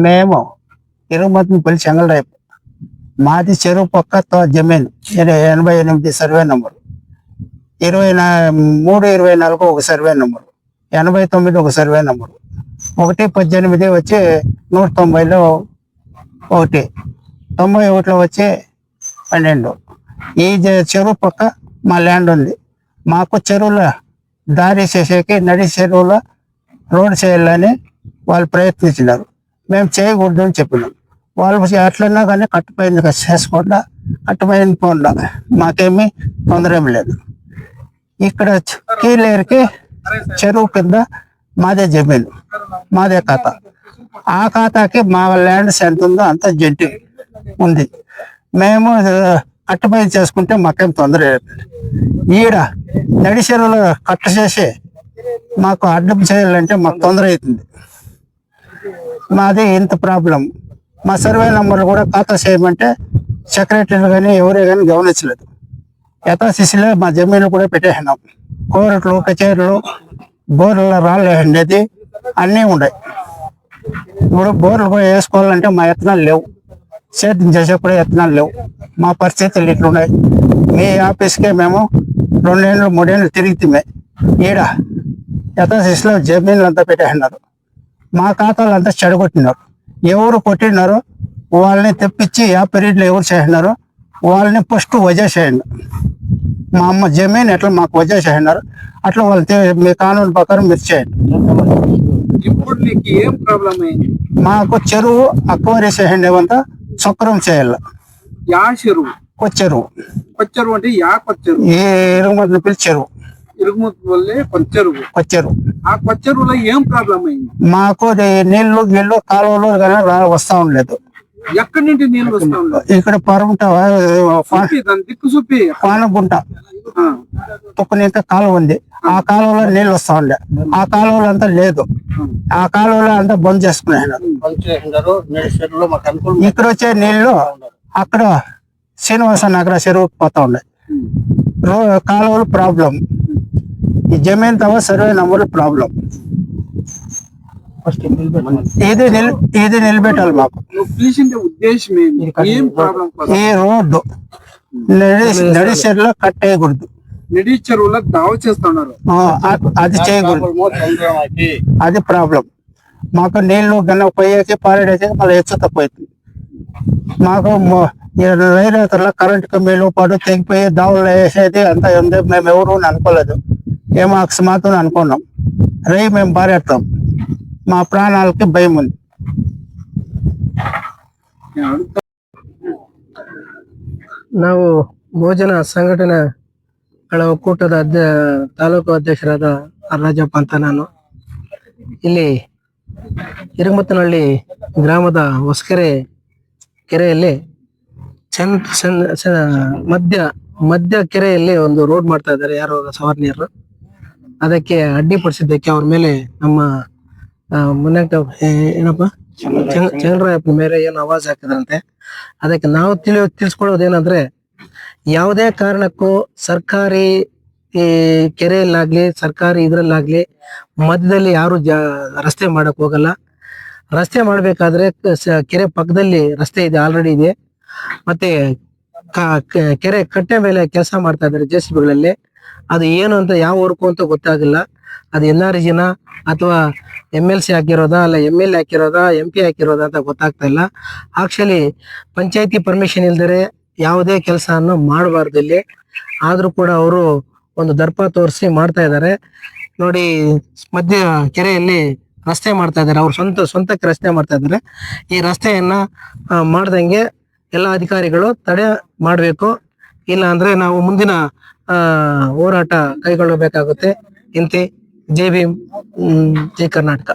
మేము ఇరుగుమతిపల్లి చెంగళరాయపు. మాది చెరువు పక్క జమీన్ 88 సర్వే నెంబరు, 23-24 ఒక సర్వే నెంబరు, 89 ఒక సర్వే నెంబరు, 118 వచ్చి 190లో 1, 91లో వచ్చి 12. ఈ చెరువు పక్క మా ల్యాండ్ ఉంది. మాకు చెరువులో దారి చేసేకి నడి చెరువులో రోడ్ చేయాలని వాళ్ళు ప్రయత్నించినారు. మేము చేయకూడదు అని చెప్పినాం. వాళ్ళు ఎట్లన్నా కానీ కట్టుపోయింది చేసుకోకుండా కట్టుపోయింది పోండా, మాకేమీ తొందర ఏమి లేదు. ఇక్కడ కీలేరుకి చెరువు కింద మాదే జమీన్, మాదే ఖాతా. ఆ ఖాతాకి మా ల్యాండ్స్ ఎంత ఉందో అంత జంటి ఉంది. మేము కట్టుబడి చేసుకుంటే మాకేం తొందర లేదు. ఈడ నడి చెరువులో కట్ట చేసి మాకు అడ్డం చేయాలంటే మాకు తొందర అవుతుంది. మాది ఇంత ప్రాబ్లం. మా సర్వే నెంబర్లు కూడా ఖాతా చేయమంటే సెక్రటరీలు కానీ ఎవరే కానీ గమనించలేదు. యథాశిశిలో మా జమీన్లు కూడా పెట్టేసినాం. కోరట్లు, కచేరీలు, బోర్ల రాళ్ళు వేసేది అన్నీ ఉన్నాయి. ఇప్పుడు బోర్లు కూడా వేసుకోవాలంటే మా యత్నాలు లేవు, సేద్యం చేసే కూడా యత్నాలు లేవు. మా పరిస్థితులు ఇట్లున్నాయి. మీ ఆఫీస్కే మేము 2 ఏళ్ళు 3 ఏళ్ళు తిరిగితే ఈడ యథాశిశిలో జమీన్లు అంతా పెట్టేసినారు. మా ఖాతాలు అంతా చెడగొట్టినారు. ఎవరు కొట్టినారో వాళ్ళని తెప్పించి ఆ పీరియడ్లో ఎవరు చేసినారో వాళ్ళని ఫస్ట్ వజా చేయండి. మా అమ్మ జమీన్ ఎట్లా మాకు వజా చేసినారు అట్లా వాళ్ళు మీ కానూన్ ప్రకారం మీరు చేయండి. ఇప్పుడు నీకు ఏం ప్రాబ్లం అయింది? మాకు చెరువు అక్వైరీ చేయండి, ఏమంతా చక్రం చేయాలి. యా చెరువు? కొచ్చెరువు. కొచ్చెరువు అంటే యా కొచ్చెరువు? ఈ ఇరుగుమతిపల్లి చెరువు. ఇరుగుమతిపల్లి కొచ్చెరువు. కొచ్చెరువు. ఆ కొచ్చెరువులో ఏం ప్రాబ్లం అయింది? మాకు నీళ్లు కాలువలు కానీ వస్తా ఉండలేదు. ఎక్కడి నుండి నీళ్ళు వస్తా ఉండదు? ఇక్కడ పరమట దిక్కు చూపి పానగుంట తొక్కునిక కాలువ ఉంది. ఆ కాలువలో నీళ్ళు వస్తా ఉండే. ఆ కాలువలో అంతా లేదు. ఆ కాలువలో అంతా బంద్ చేసుకున్నారు. ఇక్కడ వచ్చే నీళ్లు అక్కడ శ్రీనివాస నగర చెరువుకి పోతా ఉండే. కాలువలు ప్రాబ్లం, ఈ జమీన్ తవ సర్వే నెంబర్ ప్రాబ్లం. ఇది నిలబెట్టాలి మాకు. ఉద్దేశం ఈ రోడ్డు నడి చెరువులో కట్టేయకూడదు. నడి చెరువులో దావ చేస్తున్నారు, అది చేయకూడదు. అది ప్రాబ్లం. మాకు నీళ్లు గన్న పోయేసి పారేసి మళ్ళీ హెచ్చు తక్కువ అవుతుంది. మాకు రైతుల కరెంట్ కంపెనీలు పాటు తెగిపోయి దావులు వేసేది అంత ఉంది. మేము ఎవరు అనుకోలేదు, ఏమో అకస్మాత్తుని అనుకున్నాం. మేము పారేస్తాం. మా ప్రాణాలకి భయం ఉంది. ನಾವು ಬಹುಜನ ಸಂಘಟನೆಗಳ ಒಕ್ಕೂಟದ ತಾಲೂಕು ಅಧ್ಯಕ್ಷರಾದ ರಾಜಪ್ಪ ಅಂತ ನಾನು. ಇಲ್ಲಿ ಇರುಮತ್ತನಹಳ್ಳಿ ಗ್ರಾಮದ ಹೊಸಕೆರೆ ಕೆರೆಯಲ್ಲಿ ಮಧ್ಯ ಕೆರೆಯಲ್ಲಿ ಒಂದು ರೋಡ್ ಮಾಡ್ತಾ ಇದ್ದಾರೆ ಯಾರೋ ಸವಾರ್ನಿಯರು. ಅದಕ್ಕೆ ಅಡ್ಡಿಪಡಿಸಿದ್ದಕ್ಕೆ ಅವ್ರ ಮೇಲೆ ನಮ್ಮ ಏನಪ್ಪ ಚಂದ್ರರಾಯಪ್ಪನ ಮೇಲೆ ಏನು ಆವಾಜ್ ಹಾಕಿದ್ರಂತೆ. ಅದಕ್ಕೆ ನಾವು ತಿಳಿಸ್ಕೊಡೋದೇನಂದ್ರೆ, ಯಾವುದೇ ಕಾರಣಕ್ಕೂ ಸರ್ಕಾರಿ ಈ ಕೆರೆಯಲ್ಲಾಗ್ಲಿ ಸರ್ಕಾರಿ ಇದ್ರಲ್ಲಾಗ್ಲಿ ಮಧ್ಯದಲ್ಲಿ ಯಾರು ರಸ್ತೆ ಮಾಡಕ್ ಹೋಗಲ್ಲ. ರಸ್ತೆ ಮಾಡ್ಬೇಕಾದ್ರೆ ಕೆರೆ ಪಕ್ಕದಲ್ಲಿ ರಸ್ತೆ ಇದೆ, ಆಲ್ರೆಡಿ ಇದೆ. ಮತ್ತೆ ಕೆರೆ ಕಟ್ಟೆ ಮೇಲೆ ಕೆಲಸ ಮಾಡ್ತಾ ಇದ್ದಾರೆ JCBಗಳಲ್ಲಿ. ಅದು ಏನು ಅಂತ ಯಾವ ವರ್ಕು ಅಂತ ಗೊತ್ತಾಗಿಲ್ಲ. ಅದು NRGನ ಅಥವಾ MLC ಹಾಕಿರೋದಾ ಅಲ್ಲ MLA ಹಾಕಿರೋದಾ MP ಹಾಕಿರೋದಾ ಅಂತ ಗೊತ್ತಾಗ್ತಾ ಇಲ್ಲ. ಆಕ್ಚುಲಿ ಪಂಚಾಯತಿ ಪರ್ಮಿಷನ್ ಇಲ್ದರೆ ಯಾವುದೇ ಕೆಲಸವನ್ನು ಮಾಡಬಾರ್ದು ಇಲ್ಲಿ. ಆದ್ರೂ ಕೂಡ ಅವರು ಒಂದು ದರ್ಪ ತೋರಿಸಿ ಮಾಡ್ತಾ ಇದ್ದಾರೆ ನೋಡಿ. ಮಧ್ಯ ಕೆರೆಯಲ್ಲಿ ರಸ್ತೆ ಮಾಡ್ತಾ ಇದ್ದಾರೆ, ಅವ್ರು ಸ್ವಂತಕ್ಕೆ ರಸ್ತೆ ಮಾಡ್ತಾ ಇದ್ದಾರೆ. ಈ ರಸ್ತೆಯನ್ನ ಮಾಡ್ದಂಗೆ ಎಲ್ಲ ಅಧಿಕಾರಿಗಳು ತಡೆ ಮಾಡಬೇಕು. ಇಲ್ಲ ಅಂದ್ರೆ ನಾವು ಮುಂದಿನ ಹೋರಾಟ ಕೈಗೊಳ್ಳಬೇಕಾಗುತ್ತೆ. ಇಂತೆ ಜೈ ಭೀಮ್, ಜೈ ಕರ್ನಾಟಕ.